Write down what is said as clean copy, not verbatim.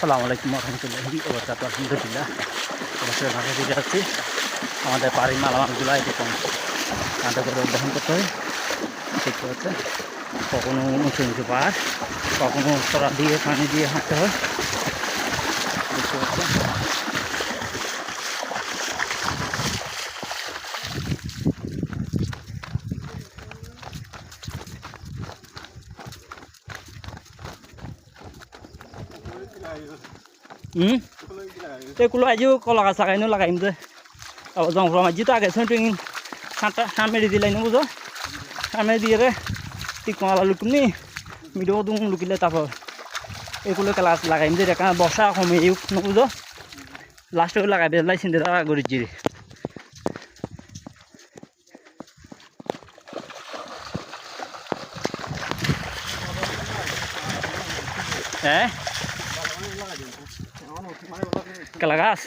আসসালামু আলাইকুম রহমতুল্লাহি ওবরাকাতুহু। আলহামদুলিল্লাহ অবশ্যই ভালো দিকে আছি। আমাদের বাড়ির মালামালগুলো এরকম কাঁধে করে উদ্যাপন করতে হয়। দেখতে হচ্ছে কখনো উঁচু উঁচু পাহাড়, কখনো তরা দিয়ে পানি দিয়ে হাঁটতে হয়। দেখতে হচ্ছে এগুলো আজও কলা গাছ লাগাইনো লাগাইম যে জংফলা মাঝি তো আগে সেন্টিং সান মেরে দিলাইনো বুঝো, সান মেরে দিয়ে রে ঠিক কলা লুকুনি মিডিও দুম লুকিলে তারপর এগুলো গাছ লাগাইম যে দেখা বর্ষা কমে বুঝো লাস্টে লাগাই বেলাই চিন্তা তারা করে জিরে হ্যাঁ কেলা গাছ